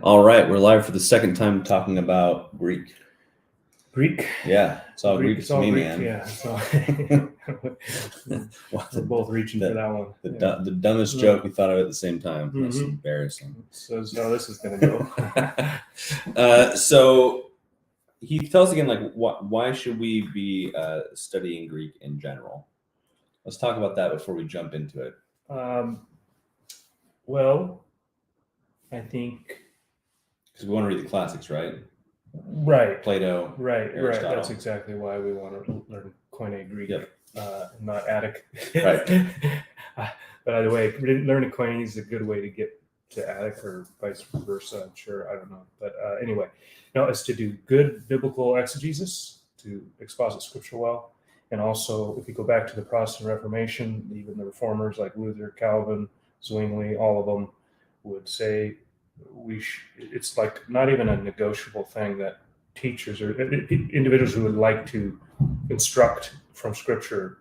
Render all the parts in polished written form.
All right, we're live for the second time talking about Greek. Greek? Yeah, it's all Greek to me, man. Yeah, so we're both reaching for that one. The dumbest joke we thought of at the same time. That's embarrassing. So this is going to go. So he tells again, like, why should we be studying Greek in general? Let's talk about that before we jump into it. Well, I think because we want to read the classics, right? Right. Plato. Right. That's exactly why we want to learn Koine Greek, not Attic. Right. But either way, learning Koine is a good way to get to Attic, or vice versa. I'm sure. I don't know. But anyway, it's to do good biblical exegesis, to exposit scripture well. And also, if you go back to the Protestant Reformation, even the reformers like Luther, Calvin, Zwingli, all of them would say it's like not even a negotiable thing that teachers or individuals who would like to instruct from scripture,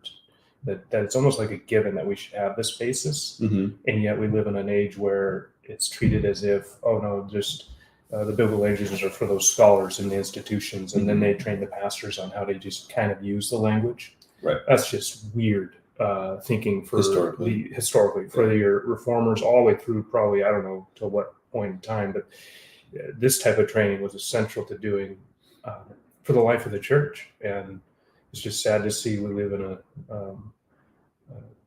that it's almost like a given that we should have this basis. Mm-hmm. And yet we live in an age where it's treated as if, oh no, just the biblical languages are for those scholars in the institutions, and then they train the pastors on how to just kind of use the language. Right. That's just weird thinking for historically for your reformers all the way through, probably, I don't know to what point in time, but this type of training was essential to doing for the life of the church. And it's just sad to see we live in a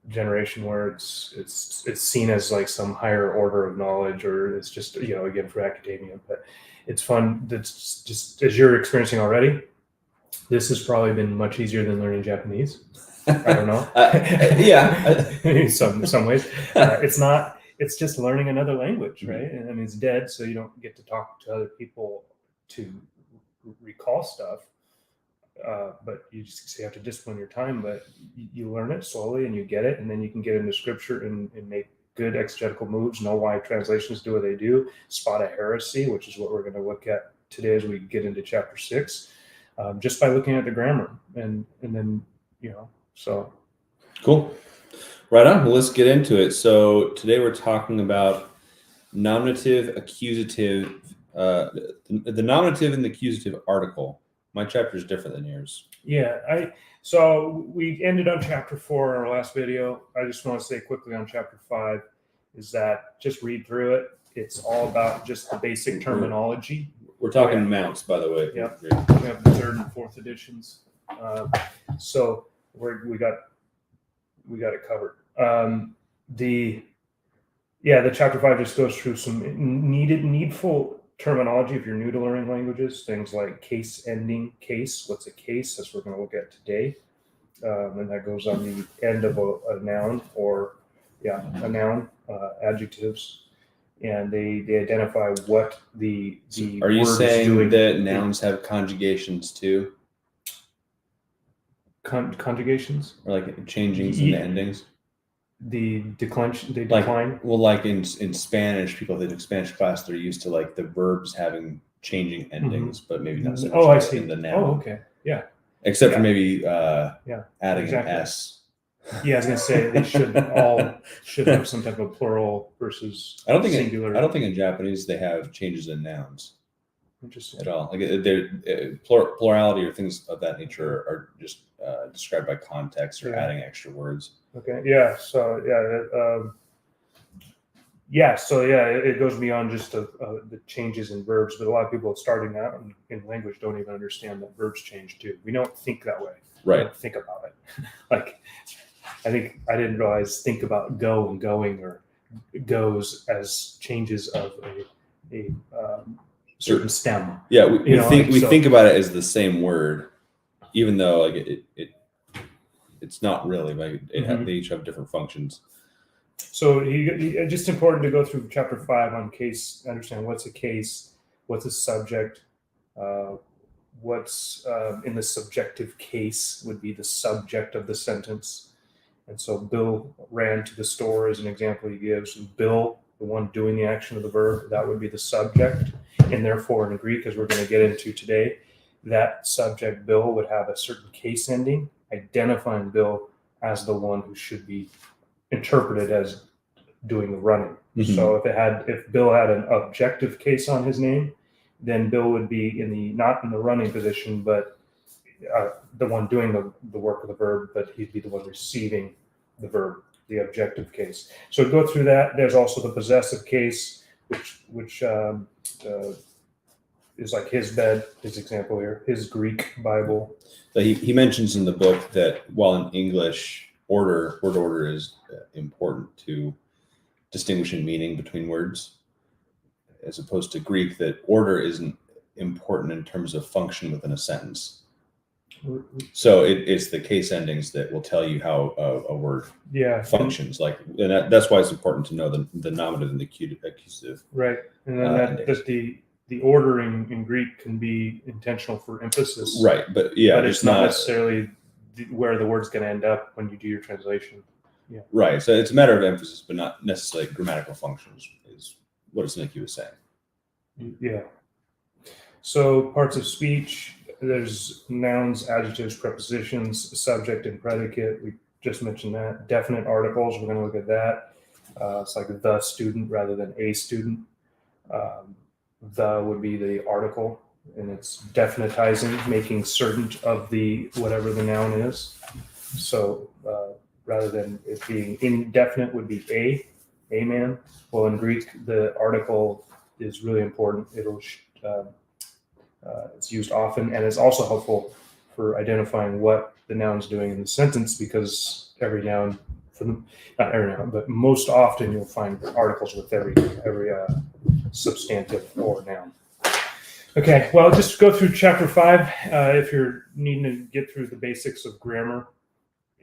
generation where it's seen as like some higher order of knowledge, or it's just, again, for academia. But it's fun. That's just, as you're experiencing already, this has probably been much easier than learning Japanese. I don't know. In some ways, it's not. It's just learning another language, right? And I mean, it's dead, so you don't get to talk to other people to recall stuff. But you have to discipline your time. But you learn it slowly, and you get it, and then you can get into scripture and make good exegetical moves, know why translations do what they do, spot a heresy, which is what we're going to look at today as we get into chapter 6, just by looking at the grammar, and then so cool. Right on. Well, let's get into it. So today we're talking about nominative, accusative, the nominative and the accusative article. My chapter is different than yours. Yeah, so we ended on chapter 4 in our last video. I just want to say quickly on chapter 5 is that just read through it. It's all about just the basic terminology. We're talking mounts, by the way. Yep. We have the 3rd and 4th editions. So we got it covered. The chapter 5 just goes through some needful terminology if you're new to learning languages, things like case ending. What's a case? That's what we're going to look at today. And that goes on the end of a noun, a noun, adjectives. And they identify what the are you saying that nouns have conjugations too? Conjugations? Or like changings in the endings? They decline. Like in Spanish, people that took Spanish class, they're used to like the verbs having changing endings, but maybe not so much I see. In the noun. Oh, okay. Yeah. Except for maybe adding an S. Yeah, I was going to say they should have some type of plural versus singular. I don't think in Japanese they have changes in nouns. Interesting. At all. Like plurality or things of that nature are just described by context or adding extra words. Okay. Yeah. So it goes beyond just the changes in verbs. But a lot of people starting out in language don't even understand that verbs change too. We don't think that way. Right. We don't think about it. Like, I think I didn't realize think about go and going or goes as changes of a certain stem. Yeah, we think about it as the same word, even though like it's not really. Like they each have different functions. So it's just important to go through chapter 5 on case, understand what's a case, what's a subject, what's in the subjective case would be the subject of the sentence. And so Bill ran to the store as an example he gives. And Bill, the one doing the action of the verb, that would be the subject. And therefore in Greek, as we're going to get into today, that subject Bill would have a certain case ending, identifying Bill as the one who should be interpreted as doing the running. Mhm. So if Bill had an objective case on his name, then Bill would be not in the running position, but the one doing the work of the verb, but he'd be the one receiving the verb, the objective case. So go through that. There's also the possessive case, which is like his bed, his example here, his Greek Bible. So he mentions in the book that while in English, word order is important to distinguishing meaning between words, as opposed to Greek, that order isn't important in terms of function within a sentence. So it's the case endings that will tell you how a word functions. And that's why it's important to know the nominative and the accusative. Right, and then the ordering in Greek can be intentional for emphasis. Right, but it's not necessarily where the word's going to end up when you do your translation. Yeah. Right, so it's a matter of emphasis, but not necessarily grammatical functions. Is what Nicky was saying. Yeah. So parts of speech. There's nouns, adjectives, prepositions, subject, and predicate. We just mentioned that. Definite articles, we're going to look at that. It's like the student rather than a student. The would be the article, and it's definitizing, making certain of the whatever the noun is. So rather than it being indefinite would be a man. Well, in Greek, the article is really important. It's used often, and it's also helpful for identifying what the noun's doing in the sentence, because every noun, not every noun, but most often you'll find articles with every substantive or noun. Okay, well, just go through chapter 5 if you're needing to get through the basics of grammar.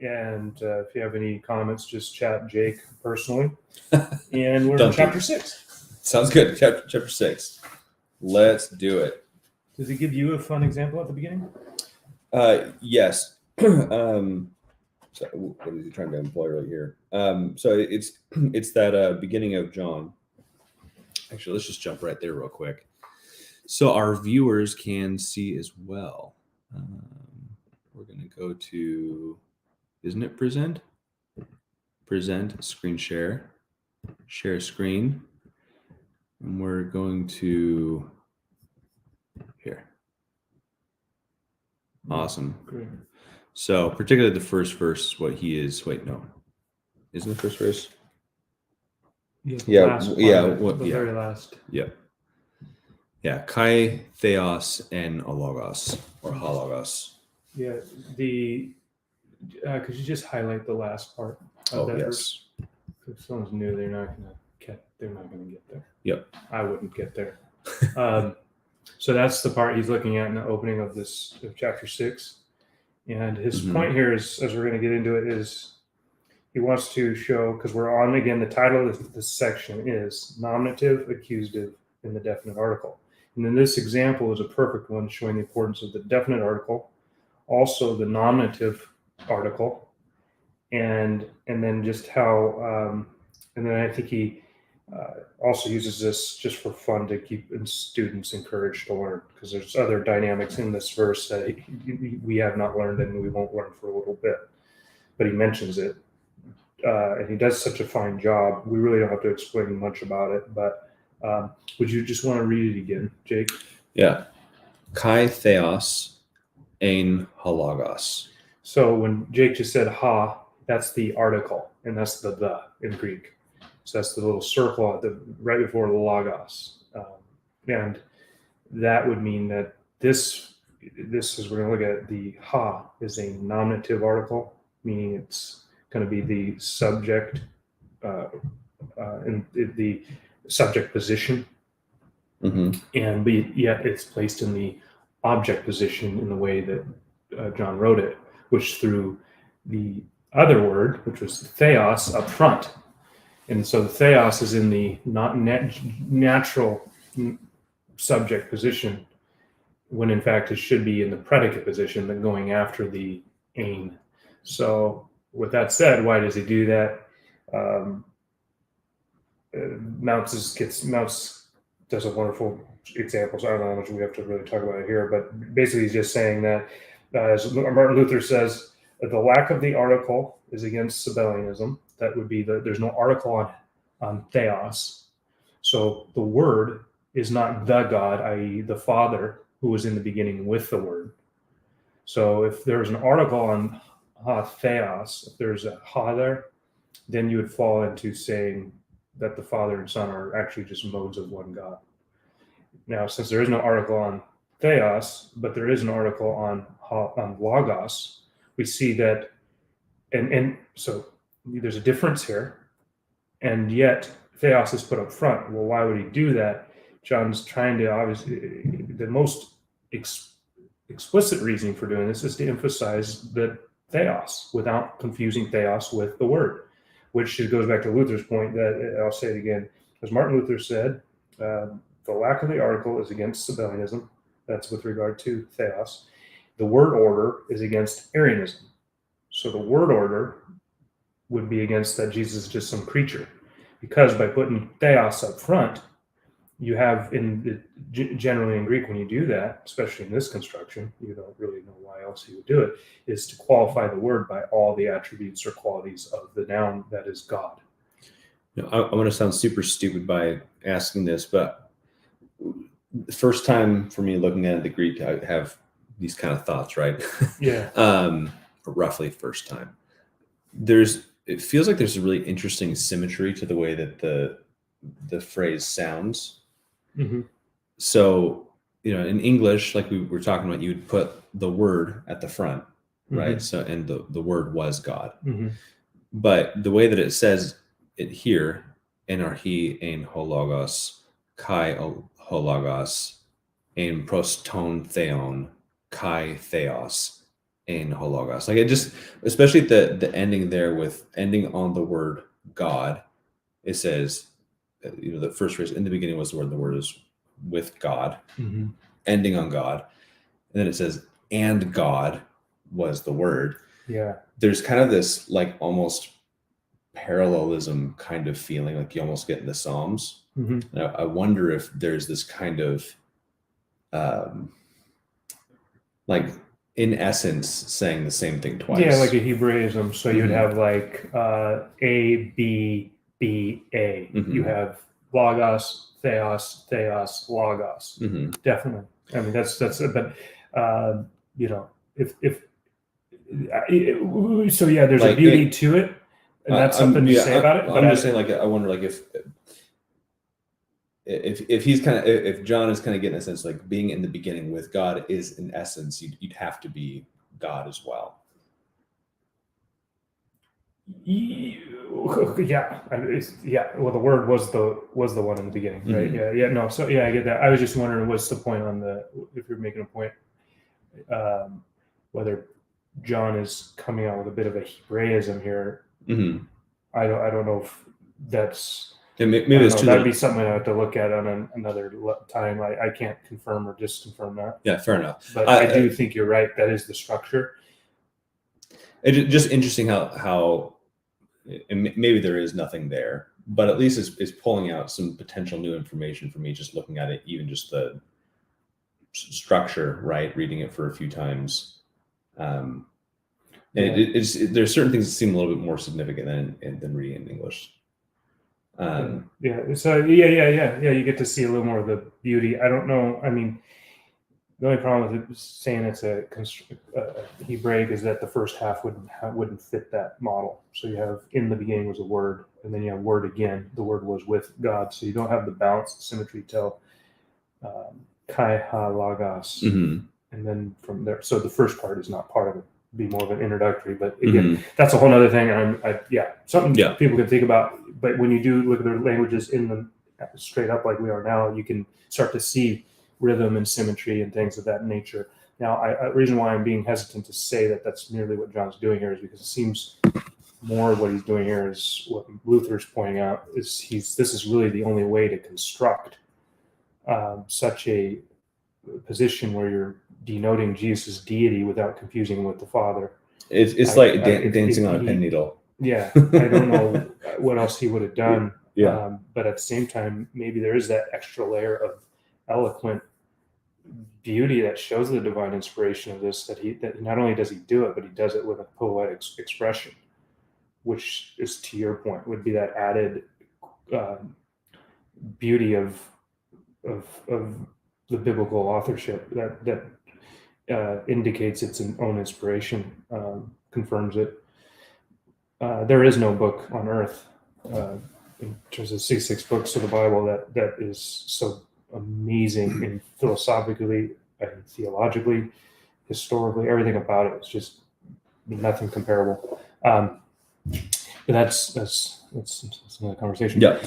And if you have any comments, just chat Jake personally. And we're in chapter 6. Sounds good. Chapter 6. Let's do it. Does he give you a fun example at the beginning? Yes. So what is he trying to employ right here? So it's that beginning of John. Actually, let's just jump right there real quick, so our viewers can see as well. We're going to go to, isn't it present? Present, screen share screen, and we're going to here. Awesome. Great. So particularly the first verse is what he is. Wait, no. Isn't the first verse? Very last. Yeah. Yeah. Kai, theos, and alogos, or halogos. Yeah. Could you just highlight the last part of that verse? If someone's new, they're not gonna get there. Yep. I wouldn't get there. So that's the part he's looking at in the opening of chapter 6. And his point here is, as we're going to get into it, is he wants to show, because we're on, again, the title of this section is Nominative, Accusative, and the Definite Article. And then this example is a perfect one, showing the importance of the definite article, also the nominative article, and then just how, and then I think he also uses this just for fun to keep students encouraged to learn, because there's other dynamics in this verse that we have not learned and we won't learn for a little bit, but he mentions it, and he does such a fine job. We really don't have to explain much about it, but would you just want to read it again, Jake? Yeah. Kai theos ein halagos. So when Jake just said ha, that's the article, and that's the in Greek. So that's the little circle right before the logos. And that would mean that this is, we're going to look at the ha is a nominative article, meaning it's going to be the subject in the subject position. And yet it's placed in the object position in the way that John wrote it, which through the other word, which was theos, up front. And so the theos is in the natural subject position, when in fact it should be in the predicate position, but going after the ein. So with that said, why does he do that? Mounts does a wonderful example. So I don't know how much we have to really talk about it here, but basically he's just saying that, as Martin Luther says, that the lack of the article is against Sabellianism. That would be there's no article on theos. So the Word is not the God, i.e., the Father, who was in the beginning with the Word. So if there's an article on theos, if there's a ha there, then you would fall into saying that the Father and Son are actually just modes of one God. Now, since there is no article on theos, but there is an article on logos, we see that, and so there's a difference here, and yet theos is put up front. Well, why would he do that? John's trying to, obviously, the most explicit reasoning for doing this is to emphasize the theos without confusing theos with the Word, which goes back to Luther's point that, I'll say it again, as Martin Luther said, the lack of the article is against Sabellianism. That's with regard to theos. The word order is against Arianism. So the word order would be against that Jesus is just some creature, because by putting theos up front, you have generally in Greek, when you do that, especially in this construction, you don't really know why else you would do it, is to qualify the word by all the attributes or qualities of the noun that is God. I want to sound super stupid by asking this, but the first time for me looking at the Greek, I have these kind of thoughts, right? Yeah. Roughly first time. It feels like there's a really interesting symmetry to the way that the phrase sounds. Mm-hmm. So, in English, like we were talking about, you would put the word at the front, right? Mm-hmm. So, and the word was God. Mm-hmm. But the way that it says it here, enarchi ein hologos, kai hologos, ein proston theon, kai theos, ein hologos. Like it just, especially the ending there with ending on the word God, it says, the first phrase, in the beginning was the word is with God, mm-hmm. ending on God. And then it says, and God was the word. Yeah. There's kind of this like almost parallelism kind of feeling, like you almost get in the Psalms. Mm-hmm. I wonder if there's this kind of like in essence saying the same thing twice. Yeah, like a Hebraism. So you'd have like A, B, B, A. Mm-hmm. You have logos, theos, theos, logos. Mm-hmm. Definitely. I mean, that's but if so, yeah, there's like, a beauty to it, and that's something to say about it. But I'm just saying, like, I wonder, like, if he's kind of, if John is kind of getting a sense, like being in the beginning with God is in essence, you'd have to be God as well. Yeah, well, the word was the one in the beginning, right? Mm-hmm. Yeah. No, so yeah, I get that. I was just wondering, what's the point on if you're making a point, whether John is coming out with a bit of a Hebraism here. Mm-hmm. I don't know if that's. Maybe it's too. That'd be something I have to look at on another time. I can't confirm or disconfirm that. Yeah, fair enough. But I do think you're right. That is the structure. It's just interesting how and maybe there is nothing there, but at least it's pulling out some potential new information for me, just looking at it, even just the structure, right? Reading it for a few times. And there's certain things that seem a little bit more significant than reading in English. So you get to see a little more of the beauty. I don't know. I mean, the only problem with saying it's a Hebraic is that the first half wouldn't fit that model. So you have in the beginning was a word, and then you have word again. The word was with God, so you don't have the balance, the symmetry till kai ha logos, mm-hmm. and then from there. So the first part is not part of it. It'd be more of an introductory, but again, that's a whole other thing. Something people can think about. But when you do look at their languages in them straight up like we are now, you can start to see rhythm and symmetry and things of that nature. Now, the reason why I'm being hesitant to say that that's merely what John's doing here is because it seems more what he's doing here is what Luther's pointing out is this is really the only way to construct such a position where you're denoting Jesus' deity without confusing him with the Father. It's like dancing on a pin needle. Yeah, I don't know what else he would have done. Yeah. But at the same time, maybe there is that extra layer of eloquent beauty that shows the divine inspiration of this, that not only does he do it, but he does it with a poetic expression, which is, to your point, would be that added beauty of the biblical authorship that indicates its own inspiration, confirms it. There is no book on earth in terms of 66 books of the Bible that is so amazing and philosophically and theologically, historically, everything about it is just nothing comparable. But that's another conversation. Yeah.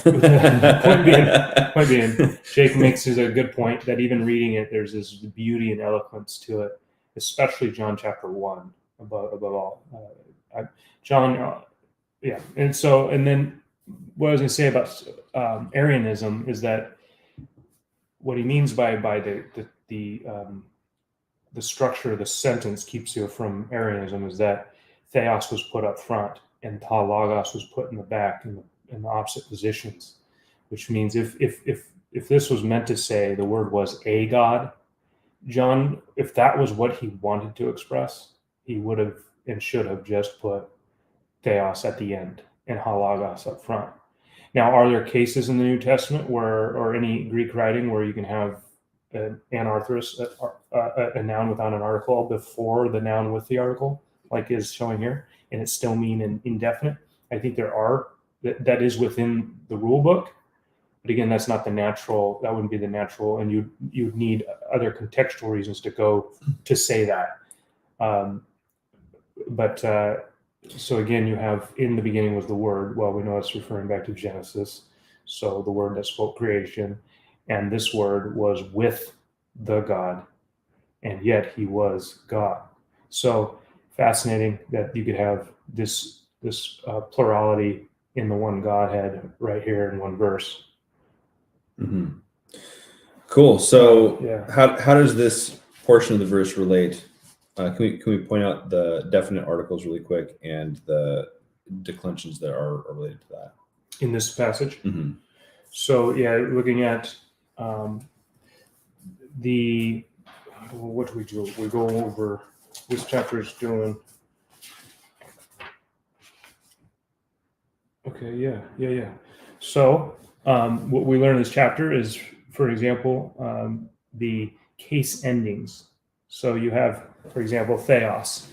point being, Jake makes a good point that even reading it, there's this beauty and eloquence to it, especially John chapter 1 above all. John, yeah. And then what I was going to say about Arianism is that what he means by the structure of the sentence keeps you from Arianism is that theos was put up front and ta logos was put in the back in the opposite positions, which means if this was meant to say the word was a God, John, if that was what he wanted to express, he would have and should have just put theos at the end and halagos up front. Now, are there cases in the New Testament or any Greek writing where you can have an anarthrous, a noun without an article before the noun with the article, like is showing here, and it still mean an indefinite? I think there are. That is within the rule book, but again, that's not the natural. That wouldn't be the natural, and you'd need other contextual reasons to go to say that. So again, you have in the beginning was the Word. Well, we know it's referring back to Genesis. So the Word that spoke creation, and this Word was with the God, and yet He was God. So fascinating that you could have this plurality in the one Godhead right here in one verse. Mm-hmm. Cool. So how does this portion of the verse relate? Can we point out the definite articles really quick and the declensions that are related to that in this passage? Mm-hmm. So looking at what do we do? We go over this chapter is doing. Okay, yeah. So what we learn in this chapter is, for example, the case endings. So you have, for example, theos.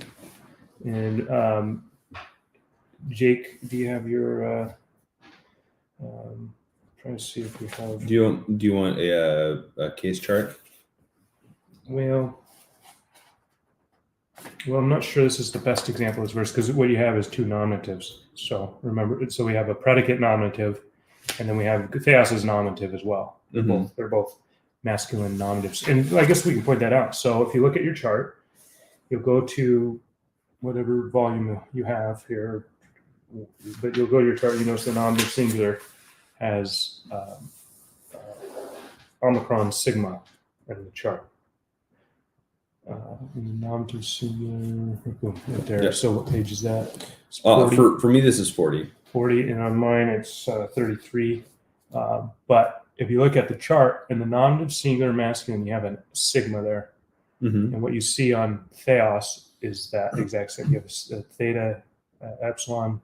And Jake, do you have your? Trying to see if we have. Do you want a case chart? Well, I'm not sure this is the best example of this verse because what you have is two nominatives. So remember, we have a predicate nominative, and then we have theos as nominative as well. They're both masculine nominatives, and I guess we can point that out. So if you look at your chart, you'll go to whatever volume you have here, but you'll go to your chart. You notice the nominative singular has omicron sigma in the chart. Nominative singular right there. Yep. So what page is that? For me, this is 40. 40, and on mine it's 33. But if you look at the chart in the nominative singular masculine, you have a sigma there. Mm-hmm. And what you see on theos is that exact same. You have a theta, epsilon,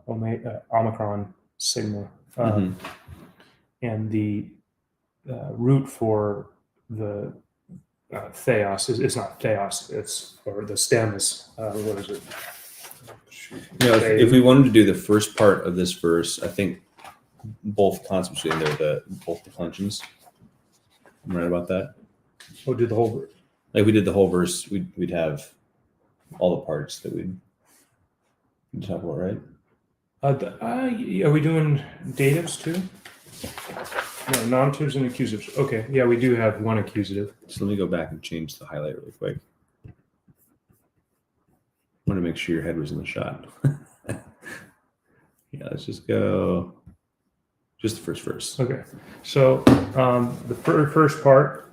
omega, omicron, sigma. And the root for the theos is not theos, or the stem is, what is it? If we wanted to do the first part of this verse, I think both concepts in there, both declensions. I'm right about that. We'll do the whole verse. Like we did the whole verse, we'd have all the parts that we'd talk about, right? Are we doing datives too? No, nominatives and accusatives. Okay, yeah, we do have one accusative. So let me go back and change the highlight really quick. I want to make sure your head was in the shot. Yeah, let's just go. Just the first verse. Okay, so the first part,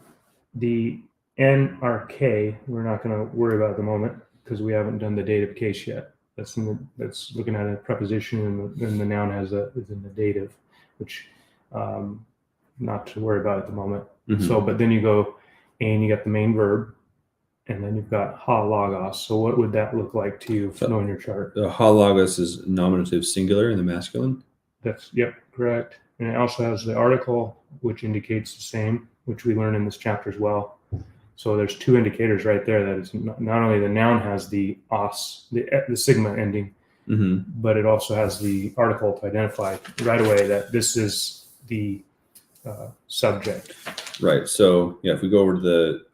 the NRK, we're not going to worry about at the moment because we haven't done the dative case yet. That's looking at a preposition, and the noun is in the dative, which not to worry about at the moment. Mm-hmm. So, but then you go and you got the main verb, and then you've got ha logos. So what would that look like to you knowing your chart? The ha logos is nominative singular in the masculine. That's, yep, correct. And it also has the article, which indicates the same, which we learn in this chapter as well. So there's two indicators right there that it's not only the noun has the os, the sigma ending, but it also has the article to identify right away that this is the subject. Right. So yeah, if we go over to the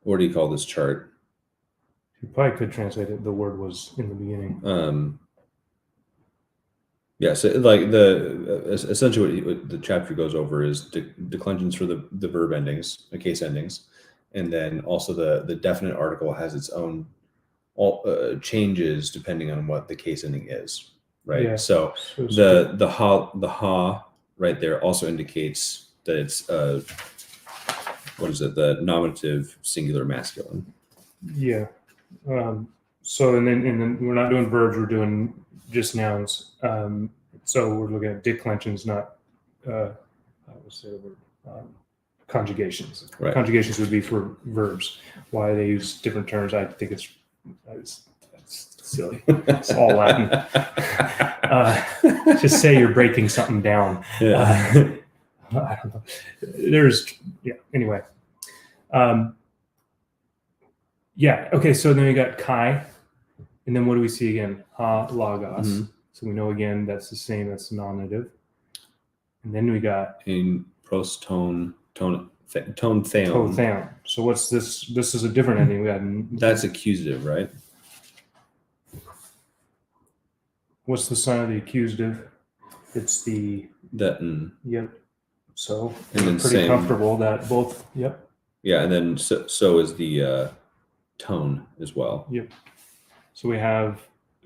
what do you call this chart? You probably could translate it. The word was in the beginning. Yeah, so like essentially what the chapter goes over is declensions for the verb endings, the case endings, and then also the definite article has its own changes depending on what the case ending is, right? Yeah. So the ha right there also indicates that it's what is it? The nominative singular masculine. Yeah. So and then we're not doing verbs, we're doing just nouns. So we're looking at declensions, not I would say the word conjugations. Right. Conjugations would be for verbs. Why they use different terms, I think it's silly. It's all Latin. Just say you're breaking something down. Yeah. I don't know. Anyway. Okay, so then we got Kai, and then what do we see again? Ha, logos. So we know again that's the same, that's nominative. And then we got in pros tone theon. So what's this? This is a different ending. We got that's accusative, right? What's the sign of the accusative? It's the Yep. So and then pretty comfortable that both. Yep. Yeah, and then so is the tone as well. Yep. So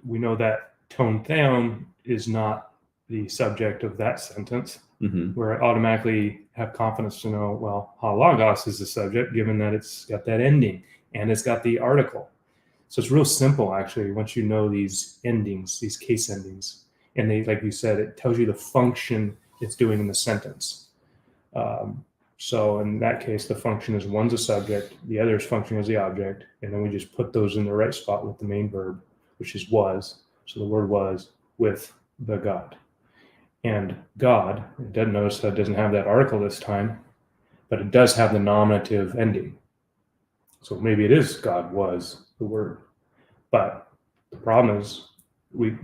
we know that tone theon is not the subject of that sentence. Where I automatically have confidence to know, well, ha logos is the subject, given that it's got that ending and it's got the article. So it's real simple, actually, once you know these endings, these case endings. And they, like you said, it tells you the function it's doing in the sentence. So in that case, the function is one's a subject, the other's function is the object, and then we just put those in the right spot with the main verb, which is was. So the word was with the God. And God, it doesn't notice that it doesn't have that article this time, but it does have the nominative ending. So maybe it is God was the word. But the problem is, we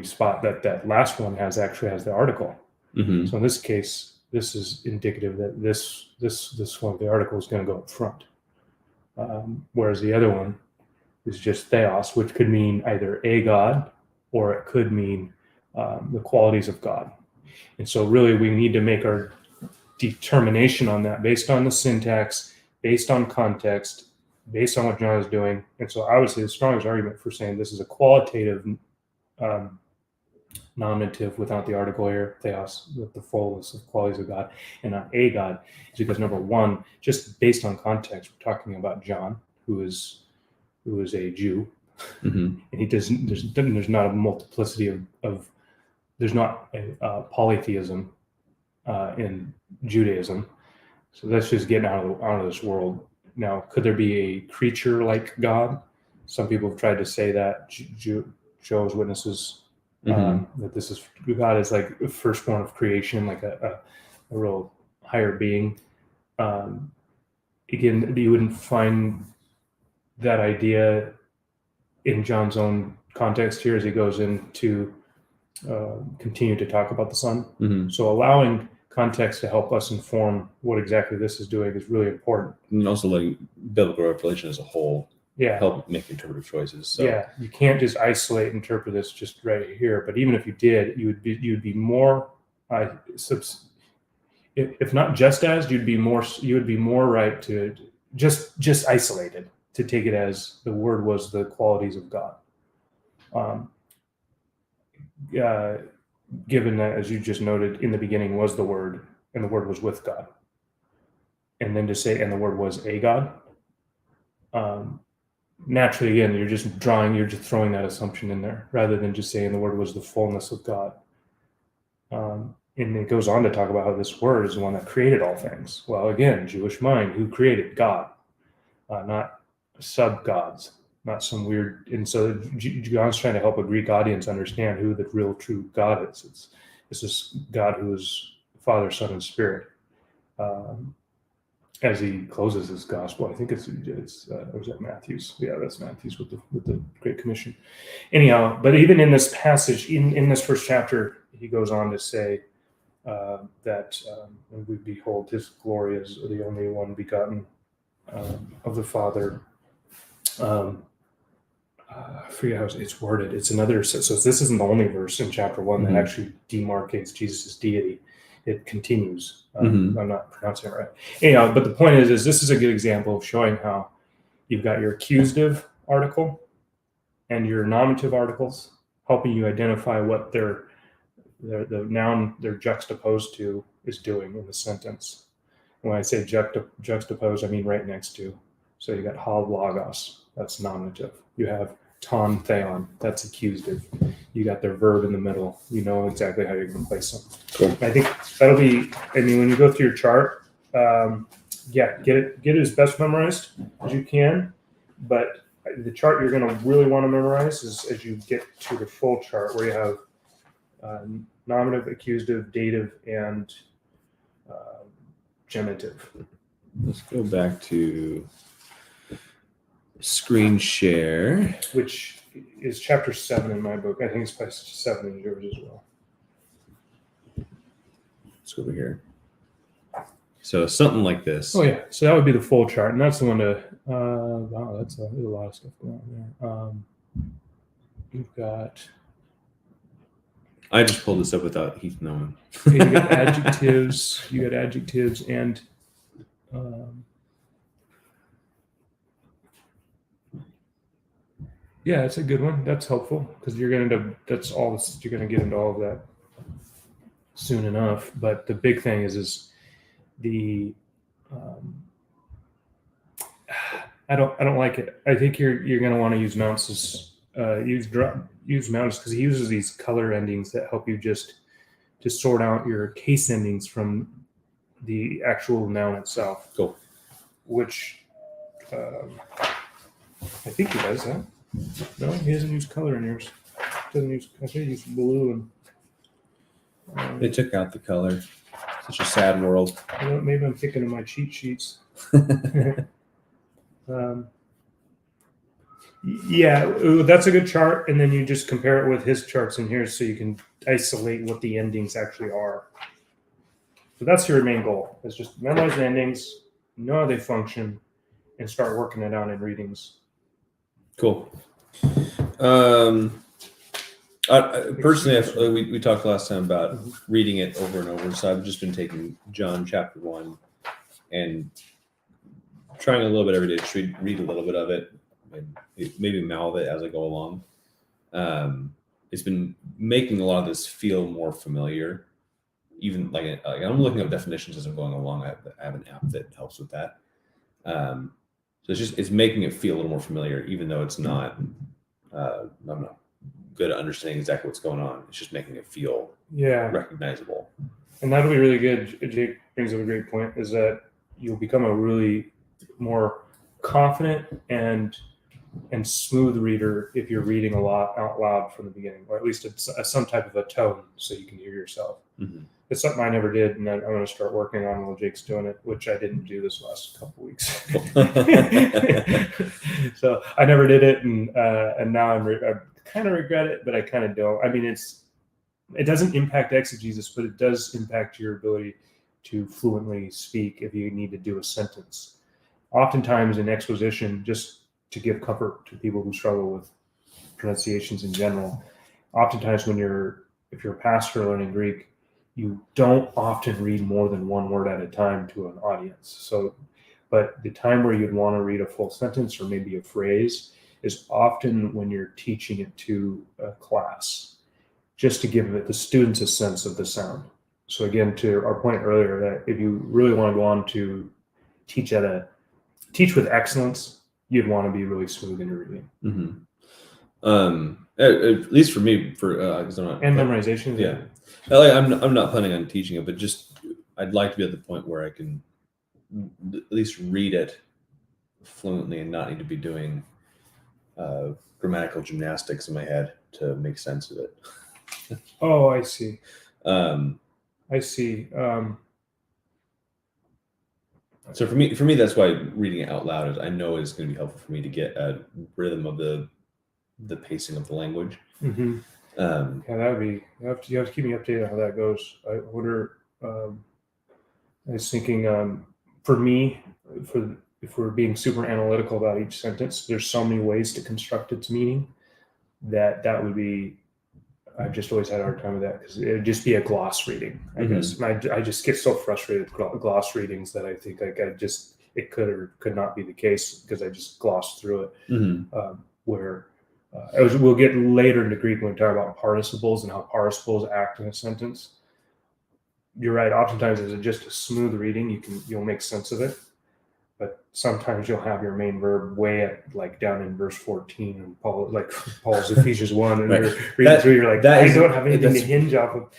spot that last one actually has the article. So in this case, this is indicative that this one, the article, is going to go up front. Whereas the other one is just theos, which could mean either a God or it could mean the qualities of God. And so really we need to make our determination on that based on the syntax, based on context, based on what John is doing. And so I would say the strongest argument for saying this is a qualitative nominative without the article here, theos, with the fullness of qualities of God, and not a God, is because number one, just based on context, we're talking about John, who is a Jew, and he doesn't. There's not a multiplicity of there's not a polytheism in Judaism. So that's just getting out of this world. Now, could there be a creature like God? Some people have tried to say that. Jehovah's Witnesses that this is God is like the firstborn of creation, like a real higher being. Again, you wouldn't find that idea in John's own context here as he goes into continue to talk about the Son. So allowing context to help us inform what exactly this is doing is really important. And also letting biblical revelation as a whole help make interpretive choices. So. Yeah, you can't just isolate and interpret this just right here. But even if you did, you'd be more, if not just as, you would be more right to just isolate it, to take it as the word was the qualities of God. Given that, as you just noted, in the beginning was the Word, and the Word was with God. And then to say, and the Word was a God. Naturally, again, you're just throwing that assumption in there, rather than just saying the Word was the fullness of God. And it goes on to talk about how this Word is the one that created all things. Well, again, Jewish mind, who created God, not sub-gods. not some weird. And so John's trying to help a Greek audience understand who the real true God is. It's this God who is Father, Son, and Spirit. As he closes his gospel, I think it's or is that Matthew's? Yeah, that's Matthew's with the Great Commission. Anyhow, but even in this passage, in this first chapter, he goes on to say that when we behold his glory as the only one begotten of the Father. I forget how it's worded. It's another. So this isn't the only verse in chapter 1 that actually demarcates Jesus' deity. It continues. I'm not pronouncing it right. Anyhow, but the point is this is a good example of showing how you've got your accusative article and your nominative articles helping you identify what the noun they're juxtaposed to is doing in the sentence. When I say juxtaposed, I mean right next to. So you got ha logos, that's nominative. You have ton theon, that's accusative. You got their verb in the middle. You know exactly how you're going to place them. Cool. I think that'll be. I mean, when you go through your chart, get it as best memorized as you can. But the chart you're going to really want to memorize is as you get to the full chart, where you have nominative, accusative, dative, and genitive. Let's go back to screen share, which is chapter 7 in my book. I think it's probably 7 in yours as well. Let's go over here. So something like this. Oh yeah, so that would be the full chart, and that's the one to. Wow, there's a lot of stuff going on there. You've got. I just pulled this up without Heath knowing. Okay, you got adjectives. You got adjectives and. Yeah, that's a good one. That's helpful because you're going to. That's all. You're going to get into all of that soon enough. But the big thing is the. I don't like it. I think you're going to want to use mounts as use mounts because he uses these color endings that help you just to sort out your case endings from the actual noun itself. Cool. Which I think he does that. No, he doesn't use color in yours. Doesn't use. I think he uses blue and. They took out the color. Such a sad world. You know, maybe I'm thinking of my cheat sheets. Yeah, that's a good chart, and then you just compare it with his charts in here, so you can isolate what the endings actually are. So that's your main goal: is just memorize the endings, know how they function, and start working it out in readings. Cool. Personally, we talked last time about reading it over and over. So I've just been taking John chapter 1 and trying a little bit every day. Just read a little bit of it, and maybe mouth it as I go along. It's been making a lot of this feel more familiar. Even like I'm looking up definitions as I'm going along. I have an app that helps with that. So it's making it feel a little more familiar, even though it's not. I'm not good at understanding exactly what's going on. It's just making it feel recognizable. And that'll be really good. Jake brings up a great point: is that you'll become a really more confident and smooth reader if you're reading a lot out loud from the beginning, or at least it's some type of a tone, so you can hear yourself. Mm-hmm. It's something I never did, and I'm going to start working on while Jake's doing it, which I didn't do this last couple of weeks. So I never did it, and now I kind of regret it, but I kind of don't. I mean, it doesn't impact exegesis, but it does impact your ability to fluently speak if you need to do a sentence. Oftentimes in exposition, just to give comfort to people who struggle with pronunciations in general, oftentimes if you're a pastor learning Greek, you don't often read more than one word at a time to an audience. So, but the time where you'd want to read a full sentence or maybe a phrase is often when you're teaching it to a class, just to give the students a sense of the sound. So again, to our point earlier, that if you really want to go on to teach with excellence, you'd want to be really smooth in your reading. Mm-hmm. At least for me, because I'm not memorization. Yeah, I'm not planning on teaching it, but just I'd like to be at the point where I can at least read it fluently and not need to be doing grammatical gymnastics in my head to make sense of it. Oh, I see. I see. So for me, that's why reading it out loud is, I know it's going to be helpful for me to get a rhythm of the pacing of the language. Mm-hmm. That would be, you have to keep me updated on how that goes. I wonder, I was thinking, for me, if we're being super analytical about each sentence, there's so many ways to construct its meaning that would be, I've just always had a hard time with that, because it would just be a gloss reading, I guess. And I just get so frustrated with gloss readings that I think it could or could not be the case, because I just glossed through it. Where we'll get later into Greek when we talk about participles and how participles act in a sentence. You're right. Oftentimes, it's just a smooth reading. You'll make sense of it. But sometimes you'll have your main verb way at, like, down in verse 14, and Paul's Ephesians 1, and you're reading through, you're like, I don't have anything to hinge off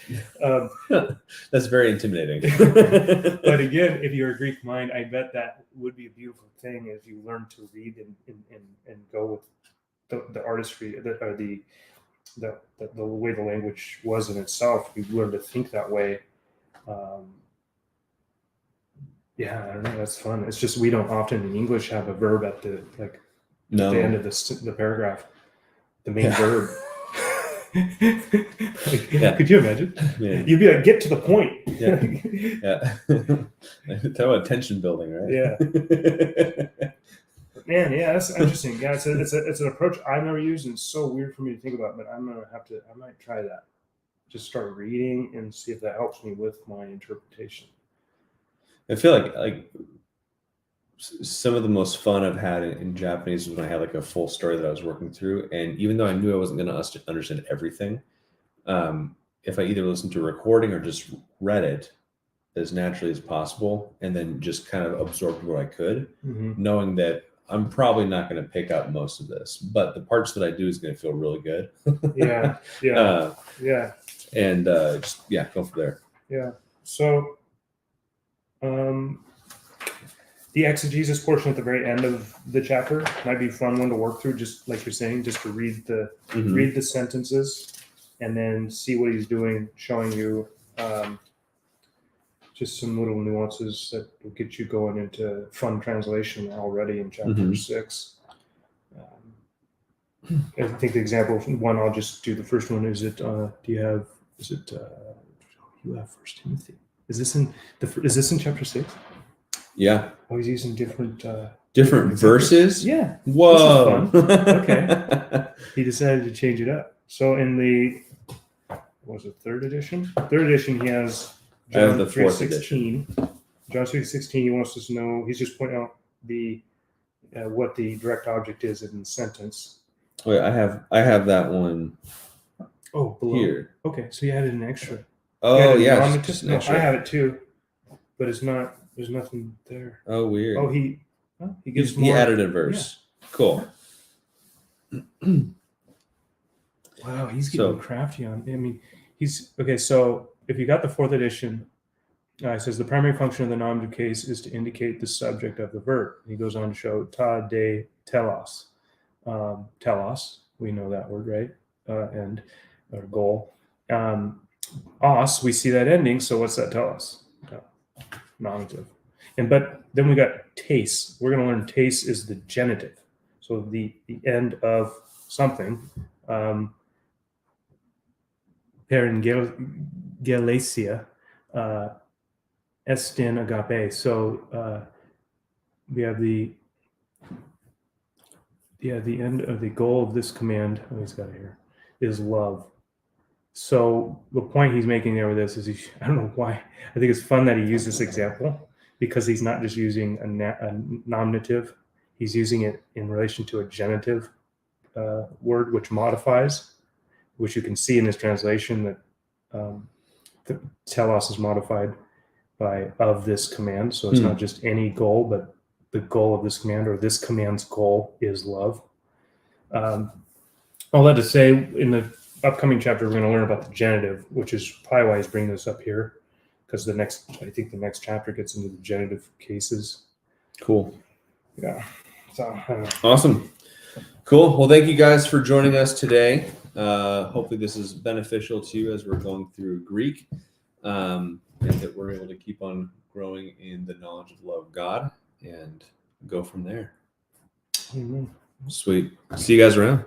of. That's very intimidating. But again, if you're a Greek mind, I bet that would be a beautiful thing if you learn to read and go with the artistry, or the way the language was in itself. You learn to think that way. Yeah, I don't know. That's fun. It's just we don't often in English have a verb at the end of the paragraph, the main verb. Could you imagine? Yeah. You'd be like, get to the point. Talk about tension building, right? Yeah. Man, yeah, that's interesting. Yeah, it's an approach I've never used, and it's so weird for me to think about. But I might try that. Just start reading and see if that helps me with my interpretation. I feel like some of the most fun I've had in Japanese was when I had like a full story that I was working through, and even though I knew I wasn't going to understand everything, if I either listened to a recording or just read it as naturally as possible, and then just kind of absorbed what I could, knowing that I'm probably not going to pick up most of this, but the parts that I do is going to feel really good. Yeah. And just go from there. Yeah. So. The exegesis portion at the very end of the chapter might be a fun one to work through, just like you're saying, just to read the sentences and then see what he's doing, showing you just some little nuances that will get you going into fun translation already in chapter 6. I think the example one, I'll just do the first one. You have 1 Timothy? Is this in chapter 6? Yeah. Oh, he's using different verses? Yeah. Whoa. This is fun. Okay. He decided to change it up. So in the third edition? Third edition, he has John 3:16. John 3:16, he wants us to know, he's just pointing out what the direct object is in the sentence. Wait, I have that one. Oh, below. Here. Okay, so you added an extra. Oh, yeah. I have it too, but it's not. There's nothing there. Oh, weird. Oh, he gives more. He added a verse. Yeah. Cool. Wow, he's getting crafty on. I mean, he's okay. So if you got the 4th edition, it says the primary function of the nominative case is to indicate the subject of the verb. And he goes on to show ta de telos. Telos, we know that word, right? And our goal. Os, we see that ending. So what's that tell us? Nominative. But then we got taste. We're going to learn taste is the genitive. So the end of something. Parengelesia, estin agape. So we have the end of the goal of this command. Oh, he's got it here. Is love. So the point he's making there with this is, I don't know why. I think it's fun that he used this example, because he's not just using a nominative. He's using it in relation to a genitive word, which modifies, which you can see in his translation that the telos is modified by of this command. So it's not just any goal, but the goal of this command, or this command's goal is love. All that to say, in the upcoming chapter, we're going to learn about the genitive, which is probably why he's bringing this up here, because the next chapter gets into the genitive cases. Cool. Yeah. So awesome. Cool. Well, thank you guys for joining us today. Hopefully this is beneficial to you as we're going through Greek, and that we're able to keep on growing in the knowledge of the love of God and go from there. Amen. Sweet. See you guys around.